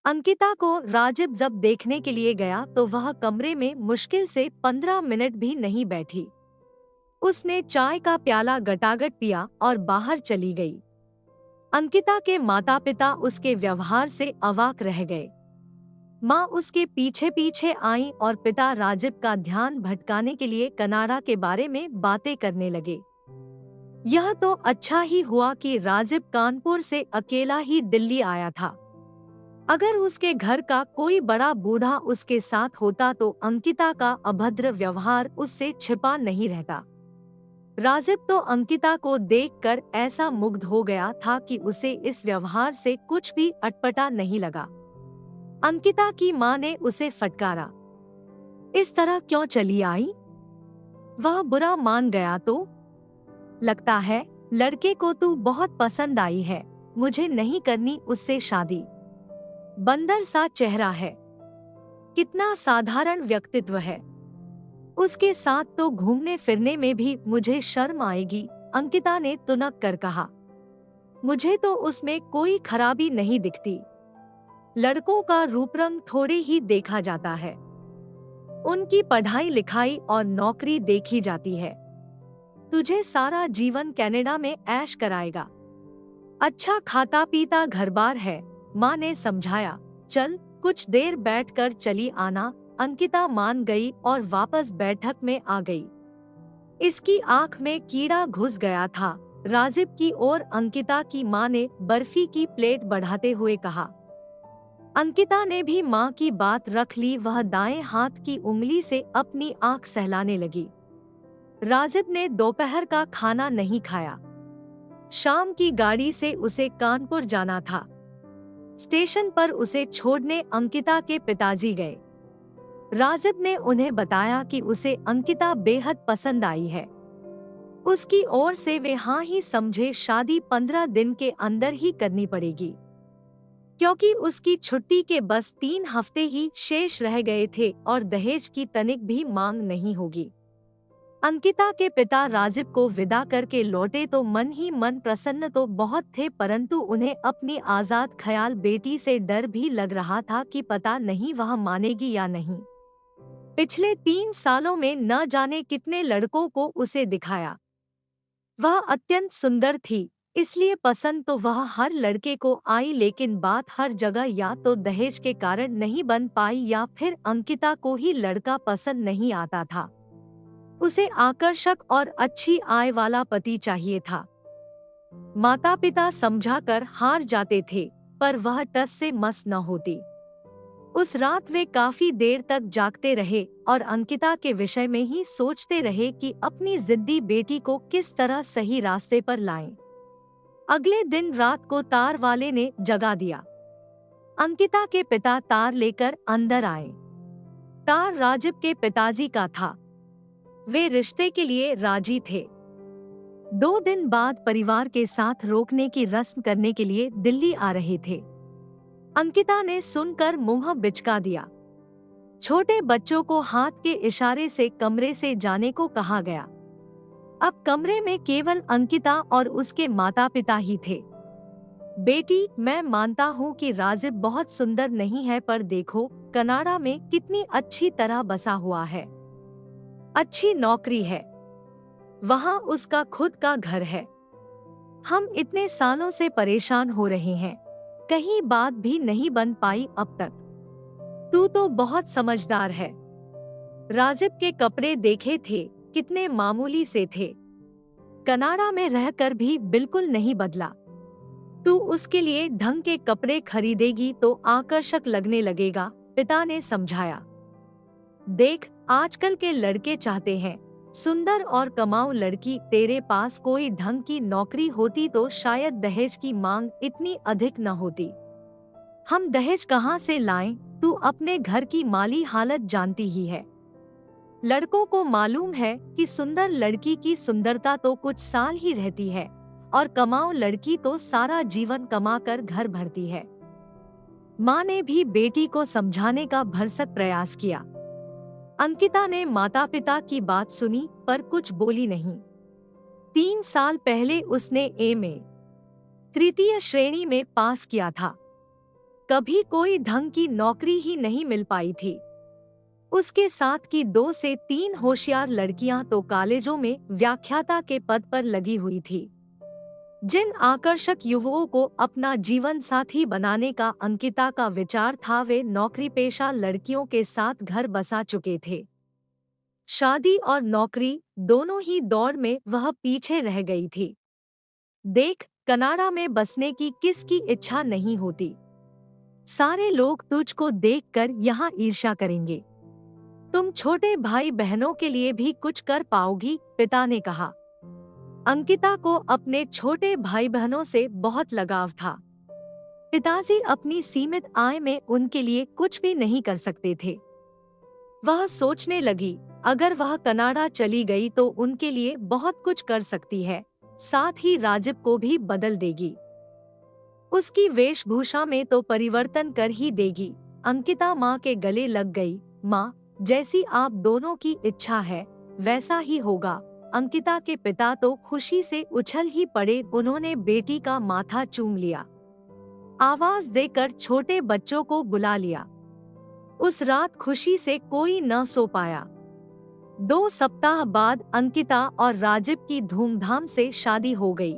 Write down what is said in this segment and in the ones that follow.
अंकिता को राजीव जब देखने के लिए गया तो वह कमरे में मुश्किल से 15 मिनट भी नहीं बैठी। उसने चाय का प्याला गटागट पिया और बाहर चली गई। अंकिता के माता पिता उसके व्यवहार से अवाक रह गए। माँ उसके पीछे पीछे आई और पिता राजीव का ध्यान भटकाने के लिए कनाडा के बारे में बातें करने लगे। यह तो अच्छा ही हुआ कि राजीव कानपुर से अकेला ही दिल्ली आया था। अगर उसके घर का कोई बड़ा बूढ़ा उसके साथ होता तो अंकिता का अभद्र व्यवहार उससे छिपा नहीं रहता। राजीव तो अंकिता को देखकर ऐसा मुग्ध हो गया था कि उसे इस व्यवहार से कुछ भी अटपटा नहीं लगा। अंकिता की माँ ने उसे फटकारा, इस तरह क्यों चली आई? वह बुरा मान गया तो? लगता है लड़के को तू बहुत पसंद आई है, मुझे नहीं करनी उससे शादी। बंदर सा चेहरा है, कितना साधारण व्यक्तित्व है, उसके साथ तो घूमने फिरने में भी मुझे शर्म आएगी। अंकिता ने तुनक कर कहा, मुझे तो उसमें कोई खराबी नहीं दिखती। लड़कों का रूप रंग थोड़े ही देखा जाता है, उनकी पढ़ाई लिखाई और नौकरी देखी जाती है। तुझे सारा जीवन कनाडा में ऐश कराएगा। अच्छा खाता पीता घर-बार है, माँ ने समझाया। चल कुछ देर बैठकर चली आना। अंकिता मान गई और वापस बैठक में आ गई। इसकी आंख में कीड़ा घुस गया था। राजीव की ओर अंकिता की माँ ने बर्फी की प्लेट बढ़ाते हुए कहा। अंकिता ने भी माँ की बात रख ली। वह दाएं हाथ की उंगली से अपनी आंख सहलाने लगी। राजीव ने दोपहर का खाना नहीं खाया। शाम की गाड़ी से उसे कानपुर जाना था। स्टेशन पर उसे छोड़ने अंकिता के पिताजी गए। राजीव ने उन्हें बताया कि उसे अंकिता बेहद पसंद आई है। उसकी ओर से वे हाँ ही समझे। शादी 15 दिन के अंदर ही करनी पड़ेगी, क्योंकि उसकी छुट्टी के बस 3 हफ्ते ही शेष रह गए थे और दहेज की तनिक भी मांग नहीं होगी। अंकिता के पिता राजीव को विदा करके लौटे तो मन ही मन प्रसन्न तो बहुत थे, परंतु उन्हें अपनी आजाद ख्याल बेटी से डर भी लग रहा था कि पता नहीं वह मानेगी या नहीं। पिछले 3 सालों में न जाने कितने लड़कों को उसे दिखाया। वह अत्यंत सुंदर थी, इसलिए पसंद तो वह हर लड़के को आई, लेकिन बात हर जगह या तो दहेज के कारण नहीं बन पाई या फिर अंकिता को ही लड़का पसंद नहीं आता था। उसे आकर्षक और अच्छी आय वाला पति चाहिए था। माता पिता समझाकर हार जाते थे, पर वह टस से मस न होती। उस रात वे काफी देर तक जागते रहे और अंकिता के विषय में ही सोचते रहे कि अपनी जिद्दी बेटी को किस तरह सही रास्ते पर लाएं। अगले दिन रात को तार वाले ने जगा दिया। अंकिता के पिता तार लेकर अंदर आए। तार राजीव के पिताजी का था। वे रिश्ते के लिए राजी थे। 2 दिन बाद परिवार के साथ रोकने की रस्म करने के लिए दिल्ली आ रहे थे। अंकिता ने सुनकर मुंह बिचका दिया। छोटे बच्चों को हाथ के इशारे से कमरे से जाने को कहा गया। अब कमरे में केवल अंकिता और उसके माता पिता ही थे। बेटी, मैं मानता हूँ कि राजीव बहुत सुंदर नहीं है, पर देखो कनाडा में कितनी अच्छी तरह बसा हुआ है। अच्छी नौकरी है, वहाँ उसका खुद का घर है। हम इतने सालों से परेशान हो रहे हैं, कहीं बात भी नहीं बन पाई अब तक। तू तो बहुत समझदार है। राजीव के कपड़े देखे थे, कितने मामूली से थे। कनाडा में रहकर भी बिल्कुल नहीं बदला। तू उसके लिए ढंग के कपड़े खरीदेगी तो आकर्षक लगने लगेगा, पिता ने समझाया। देख, आजकल के लड़के चाहते हैं सुंदर और कमाऊ लड़की। तेरे पास कोई ढंग की नौकरी होती तो शायद दहेज की मांग इतनी अधिक न होती। हम दहेज कहाँ से लाएं? तू अपने घर की माली हालत जानती ही है। लड़कों को मालूम है कि सुंदर लड़की की सुंदरता तो कुछ साल ही रहती है और कमाऊ लड़की तो सारा जीवन कमाकर घर भरती है। माँ ने भी बेटी को समझाने का भरसक प्रयास किया। अंकिता ने माता पिता की बात सुनी पर कुछ बोली नहीं। 3 साल पहले उसने एमए तृतीय श्रेणी में पास किया था। कभी कोई ढंग की नौकरी ही नहीं मिल पाई थी। उसके साथ की 2 से 3 होशियार लड़कियां तो कॉलेजों में व्याख्याता के पद पर लगी हुई थी। जिन आकर्षक युवाओं को अपना जीवन साथी बनाने का अंकिता का विचार था, वे नौकरी पेशा लड़कियों के साथ घर बसा चुके थे। शादी और नौकरी दोनों ही दौड़ में वह पीछे रह गई थी। देख, कनाडा में बसने की किसकी इच्छा नहीं होती। सारे लोग तुझको देखकर यहाँ ईर्ष्या करेंगे। तुम छोटे भाई बहनों के लिए भी कुछ कर पाओगी, पिता ने कहा। अंकिता को अपने छोटे भाई बहनों से बहुत लगाव था। पिताजी अपनी सीमित आय में उनके लिए कुछ भी नहीं कर सकते थे। वह सोचने लगी, अगर वह कनाडा चली गई तो उनके लिए बहुत कुछ कर सकती है, साथ ही राजीव को भी बदल देगी। उसकी वेशभूषा में तो परिवर्तन कर ही देगी। अंकिता माँ के गले लग गई। माँ, जैसी आप दोनों की इच्छा है वैसा ही होगा। अंकिता के पिता तो खुशी से उछल ही पड़े। उन्होंने बेटी का माथा चूम लिया। आवाज देकर छोटे बच्चों को बुला लिया। उस रात खुशी से कोई न सो पाया। 2 सप्ताह बाद अंकिता और राजीव की धूमधाम से शादी हो गई।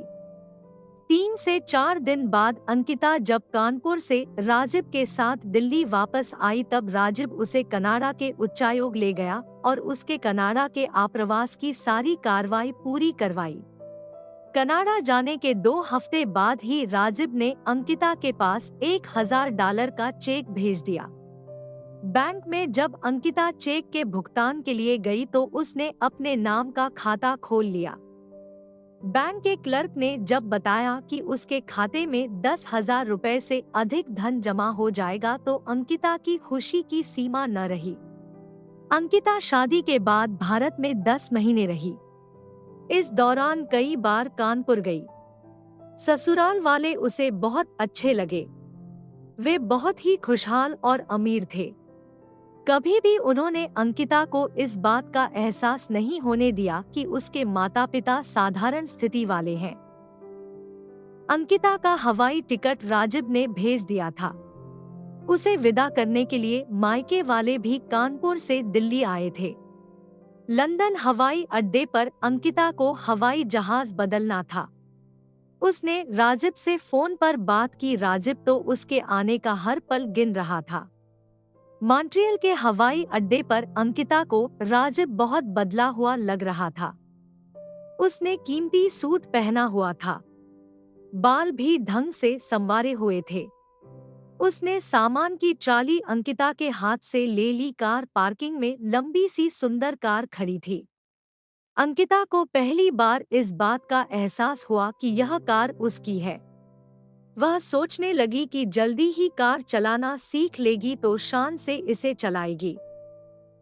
3 से 4 दिन बाद अंकिता जब कानपुर से राजीव के साथ दिल्ली वापस आई, तब राजीव उसे कनाडा के उच्चायोग ले गया और उसके कनाडा के आप्रवास की सारी कार्रवाई पूरी करवाई। कनाडा जाने के 2 हफ्ते बाद ही राजीव ने अंकिता के पास $1000 का चेक भेज दिया। बैंक में जब अंकिता चेक के भुगतान के लिए गई तो उसने अपने नाम का खाता खोल लिया। बैंक के क्लर्क ने जब बताया कि उसके खाते में 10,000 रुपए से अधिक धन जमा हो जाएगा तो अंकिता की खुशी की सीमा न रही। अंकिता शादी के बाद भारत में 10 महीने रही। इस दौरान कई बार कानपुर गई। ससुराल वाले उसे बहुत अच्छे लगे। वे बहुत ही खुशहाल और अमीर थे। कभी भी उन्होंने अंकिता को इस बात का एहसास नहीं होने दिया कि उसके माता-पिता साधारण स्थिति वाले हैं। अंकिता का हवाई टिकट राजीव ने भेज दिया था। उसे विदा करने के लिए मायके वाले भी कानपुर से दिल्ली आए थे। लंदन हवाई अड्डे पर अंकिता को हवाई जहाज बदलना था। उसने राजीव से फोन पर बात की। राजीव तो उसके आने का हर पल गिन रहा था। मॉन्ट्रियल के हवाई अड्डे पर अंकिता को राजीव बहुत बदला हुआ लग रहा था। उसने कीमती सूट पहना हुआ था। बाल भी ढंग से संवारे हुए थे। उसने सामान की ट्राली अंकिता के हाथ से ले ली। कार पार्किंग में लंबी सी सुंदर कार खड़ी थी। अंकिता को पहली बार इस बात का एहसास हुआ कि यह कार उसकी है। वह सोचने लगी कि जल्दी ही कार चलाना सीख लेगी तो शान से इसे चलाएगी।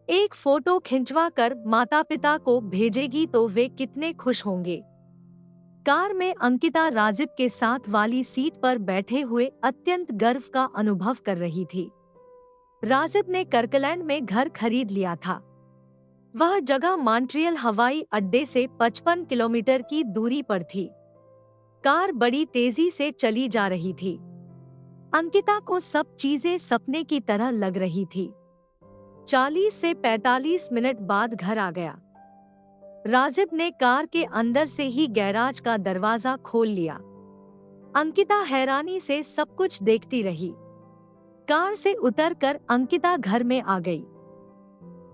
एक फोटो खिंचवा कर माता पिता को भेजेगी तो वे कितने खुश होंगे। कार में अंकिता राजीव के साथ वाली सीट पर बैठे हुए अत्यंत गर्व का अनुभव कर रही थी। राजीव ने कर्कलैंड में घर खरीद लिया था। वह जगह मॉन्ट्रियल हवाई अड्डे से 55 किलोमीटर की दूरी पर थी। कार बड़ी तेजी से चली जा रही थी। अंकिता को सब चीजें सपने की तरह लग रही थी। 40 से 45 मिनट बाद घर आ गया। राजीव ने कार के अंदर से ही गैराज का दरवाजा खोल लिया। अंकिता हैरानी से सब कुछ देखती रही। कार से उतरकर अंकिता घर में आ गई।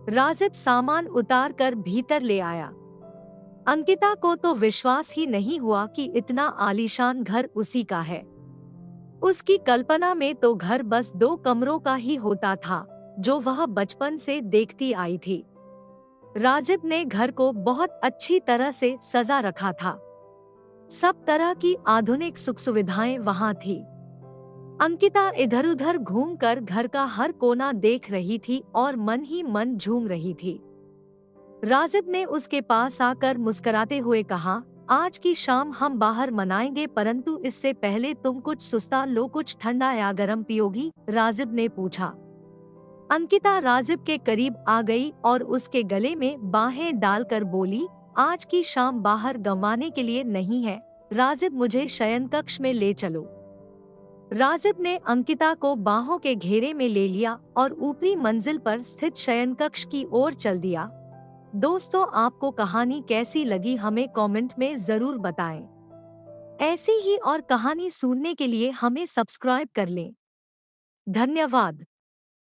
राजीव सामान उतार कर भीतर ले आया। अंकिता को तो विश्वास ही नहीं हुआ कि इतना आलीशान घर उसी का है। उसकी कल्पना में तो घर बस 2 कमरों का ही होता था, जो वह बचपन से देखती आई थी। राजीव ने घर को बहुत अच्छी तरह से सजा रखा था। सब तरह की आधुनिक सुख सुविधाएं वहां थी। अंकिता इधर-उधर घूमकर घर का हर कोना देख रही थी और मन ही मन झूम रही थी। राजीव ने उसके पास आकर मुस्कुराते हुए कहा, आज की शाम हम बाहर मनाएंगे, परंतु इससे पहले तुम कुछ सुस्ता लो, कुछ ठंडा या गरम पियोगी? राजीव ने पूछा। अंकिता राजीव के करीब आ गई और उसके गले में बाहें डालकर बोली, आज की शाम बाहर गंवाने के लिए नहीं है राजीव, मुझे शयन कक्ष में ले चलो। राजीव ने अंकिता को बाहों के घेरे में ले लिया और ऊपरी मंजिल पर स्थित शयन कक्ष की ओर चल दिया। दोस्तों, आपको कहानी कैसी लगी हमें कमेंट में जरूर बताएं। ऐसी ही और कहानी सुनने के लिए हमें सब्सक्राइब कर लें। धन्यवाद।